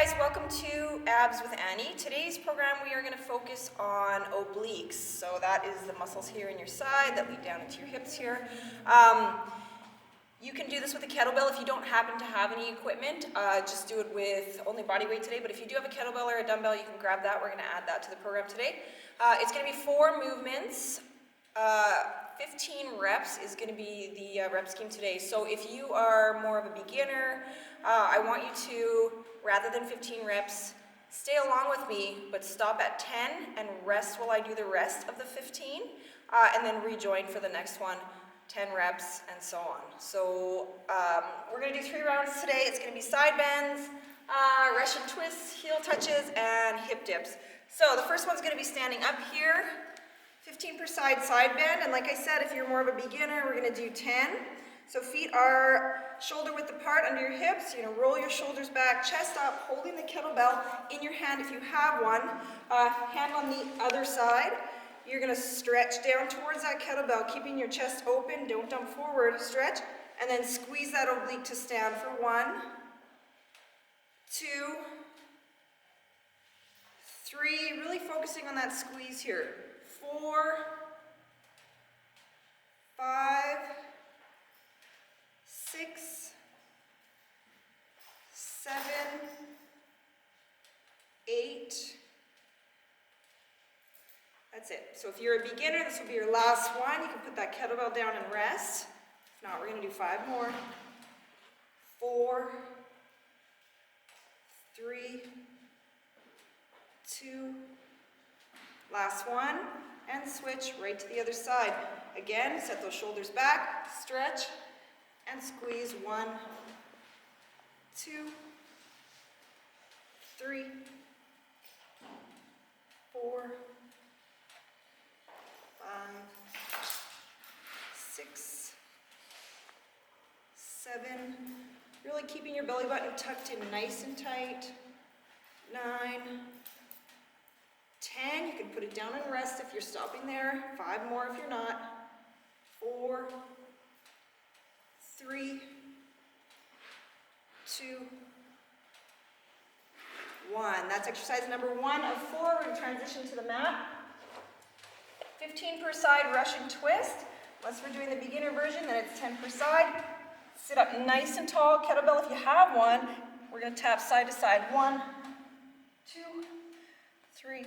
guys, welcome to Abs with Annie. Today's program we are going to focus on obliques. So that is the muscles here in your side that lead down into your hips here. You can do this with a kettlebell if you don't happen to have any equipment. Just do it with only body weight today, but if you do have a kettlebell or a dumbbell, you can grab that. We're going to add that to the program today. It's going to be 4 movements. 15 reps is going to be the rep scheme today. So if you are more of a beginner, I want you to, rather than 15 reps, stay along with me, but stop at 10 and rest while I do the rest of the 15, and then rejoin for the next one, 10 reps, and so on. So we're going to do 3 rounds today. It's going to be side bends, Russian twists, heel touches, and hip dips. So the first one's going to be standing up here, 15 per side bend, and like I said, if you're more of a beginner, we're going to do 10. So feet are shoulder width apart under your hips. You're going to roll your shoulders back, chest up, holding the kettlebell in your hand if you have one. Hand on the other side. You're going to stretch down towards that kettlebell, keeping your chest open. Don't dump forward. Stretch, and then squeeze that oblique to stand for 1, 2, 3. Really focusing on that squeeze here. 4, 5, 6, 7, 8. That's it. So if you're a beginner, this will be your last one. You can put that kettlebell down and rest. If not, we're going to do 5 more. 4, 3, 2, last one, and switch right to the other side. Again, set those shoulders back, stretch, and squeeze. 1, 2, 3, 4, 5, 6, 7. Really keeping your belly button tucked in nice and tight. 9, 10. You can put it down and rest if you're stopping there. 5 more if you're not. 4, 3, 2, 1. That's exercise number 1 of 4. We're going to transition to the mat. 15 per side Russian twist. Unless we're doing the beginner version, then it's 10 per side. Sit up nice and tall. Kettlebell if you have one. We're going to tap side to side. 1, 2, 3,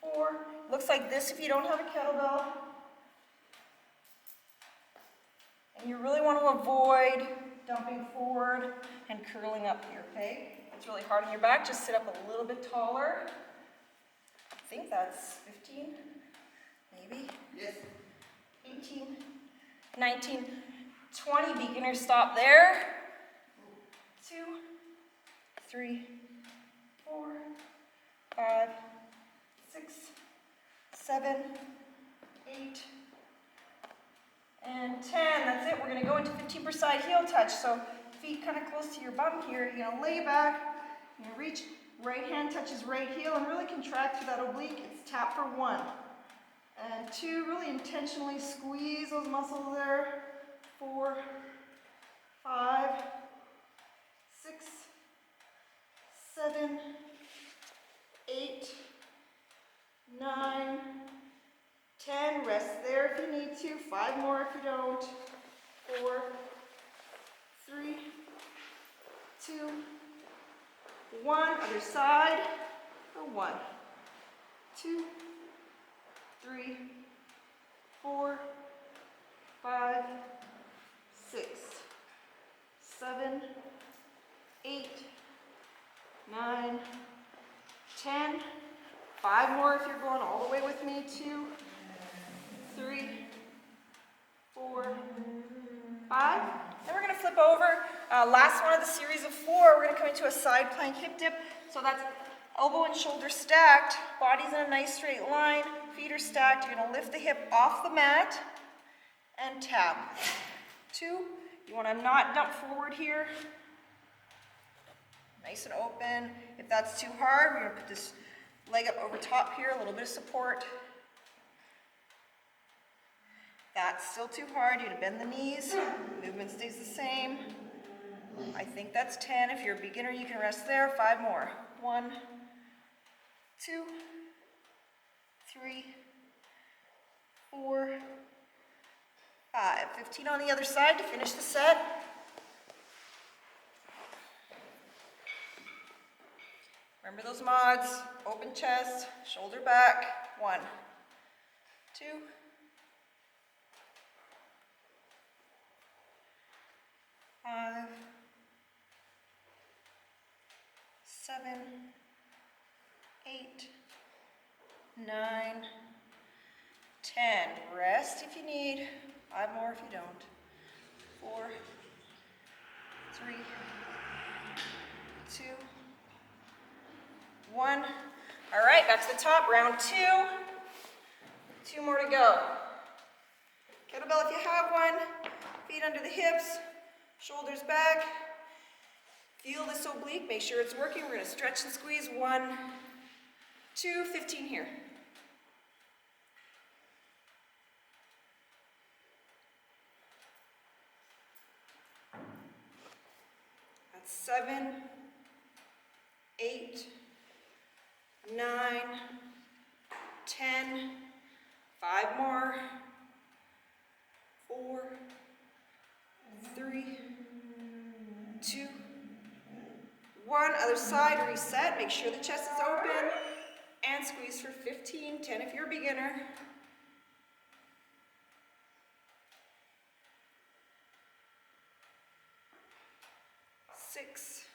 4. Looks like this if you don't have a kettlebell. And you really want to avoid dumping forward and curling up here, okay? It's really hard on your back. Just sit up a little bit taller. I think that's 15, maybe. Yes. 18, 19, 20. Beginner stop there. 2, 3, 4, 5, 6, 7, 8, and 10. That's it. We're going to go into 15 per side heel touch. So feet kind of close to your bum here. You're going to lay back. You're going to reach. Right hand touches right heel and really contract through that oblique. It's tap for 1. And 2, really intentionally squeeze those muscles there. 4, 5, 6, 7, 8, 9, 10. Rest there if you need to. 5 more if you don't. 4, 3, 2, 1. Other side. For 1, 2, 3, 4, 5, 6, 7, 8, 9, 10. 5 more if you're going all the way with me. 2, 3, 4, 5. Then we're going to flip over. Last one of the series of 4. We're going to come into a side plank hip dip. So that's elbow and shoulder stacked. Body's in a nice straight line. Feet are stacked. You're going to lift the hip off the mat and tap. 2. You want to not dump forward here. Nice and open. If that's too hard, we're going to put this leg up over top here, a little bit of support. That's still too hard. You're going to bend the knees. Movement stays the same. I think that's 10. If you're a beginner, you can rest there. 5 more. 1, 2, 3, 4, 5. 15 on the other side to finish the set. Remember those mods. Open chest, shoulder back. 1, 2, 5, 7, 8, 9, 10. Rest if you need. 5 more if you don't. 4, 3, 2, 1. All right, back to the top. Round 2. 2 more to go. Kettlebell if you have one. Feet under the hips. Shoulders back. Feel this oblique. Make sure it's working. We're going to stretch and squeeze. 1, 2, 15 here. That's 7, 8, 9, 10. 5 more. 4, 3, 2, 1. Other side, reset. Make sure the chest is open. And squeeze for 15. 10 if you're a beginner. 6,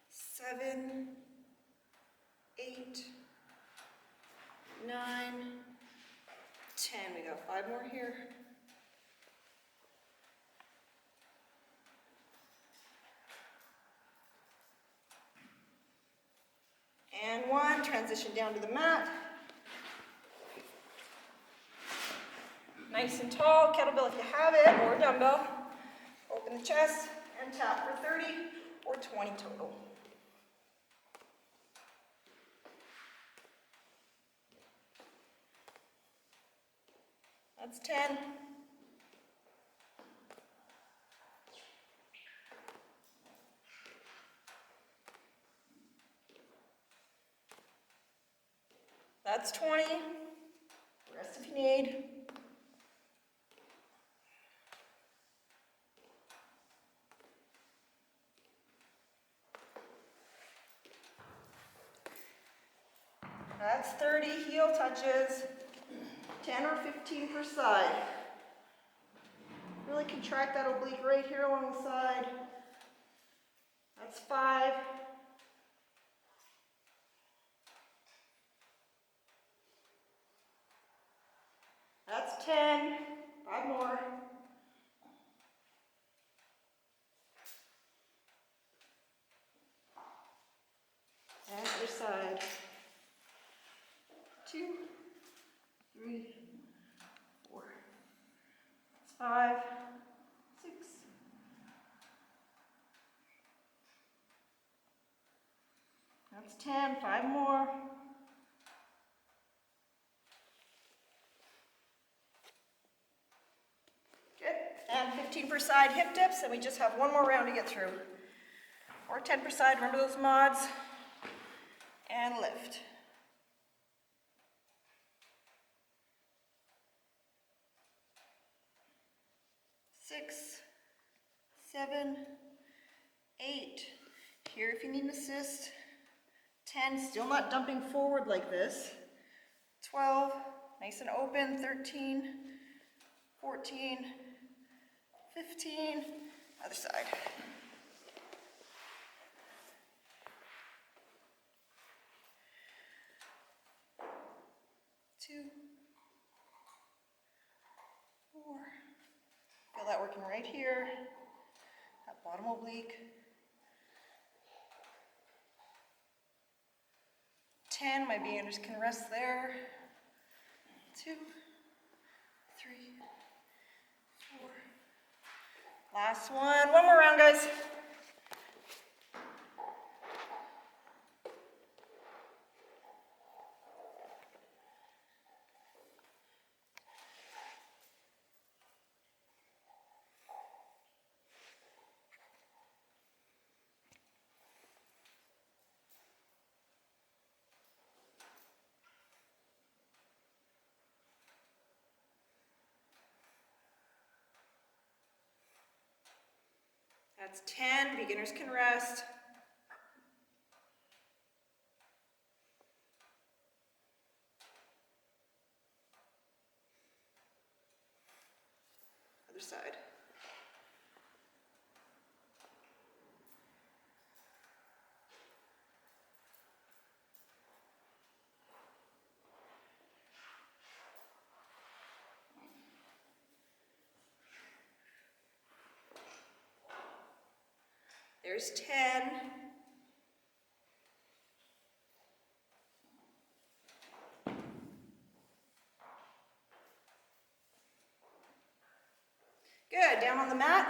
7, 8, 9, 10. We got 5 more here. And 1. Transition down to the mat. Nice and tall. Kettlebell if you have it, or dumbbell. Open the chest and tap for 30 or 20 total. That's 10. That's 20. Rest if you need. That's 30 heel touches. 10 or 15 per side. Really contract that oblique right here along the side. That's 5. That's 10. 5 more. And other side. 2, 3, 4. That's 5, 6. That's 10. 5 more. Good. And 15 per side hip dips, and we just have 1 more round to get through. Or 10 per side. Remember those mods. And lift. 6, 7, 8. Here if you need an assist. 10, still not dumping forward like this. 12, nice and open. 13, 14, 15. Other side. Two, 4. Feel that working right here. That bottom oblique. 10, my beginners can rest there. 2, 3, 4. Last one. 1 more round, guys. That's 10, beginners can rest. Other side. There's 10. Good, down on the mat.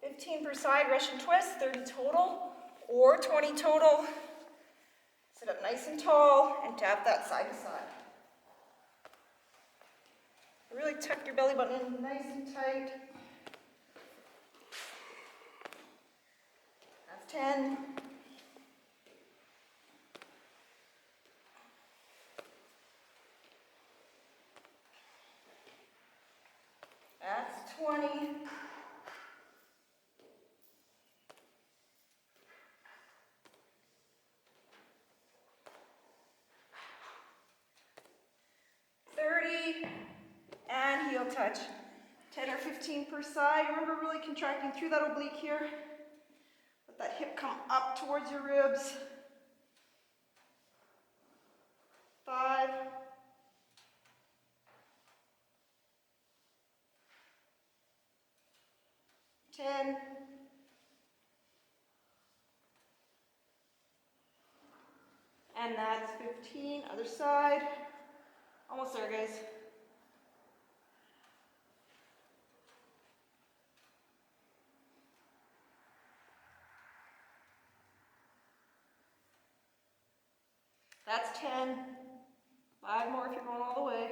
15 per side, Russian twist, 30 total, or 20 total. Sit up nice and tall and tap that side to side. Really tuck your belly button in nice and tight. That's 10. That's 20. And heel touch. 10 or 15 per side. Remember really contracting through that oblique here. Let that hip come up towards your ribs. 5. 10. And that's 15. Other side. Almost there, guys. That's 10. 5 more if you're going all the way.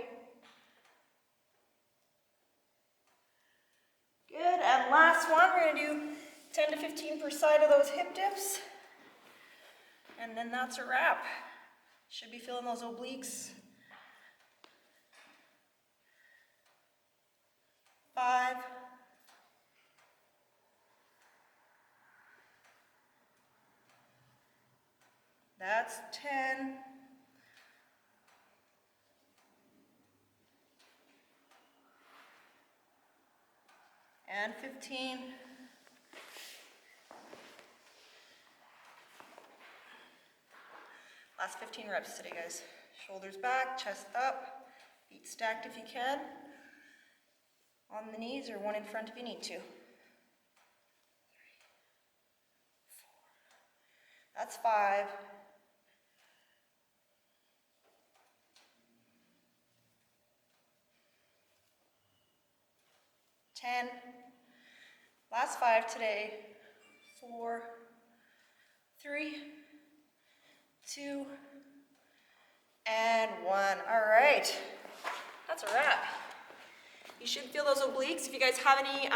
Good, and last one, we're gonna do 10 to 15 per side of those hip dips. And then that's a wrap. Should be feeling those obliques. 5. That's 10. And 15. Last 15 reps today, guys. Shoulders back, chest up, feet stacked if you can. On the knees or one in front if you need to. 3, 4. That's 5. 10. Last 5 today. 4, 3, 2, and 1. All right. That's a wrap. You should feel those obliques. If you guys have any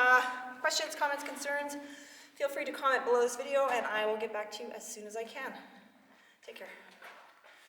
questions, comments, concerns, feel free to comment below this video and I will get back to you as soon as I can. Take care.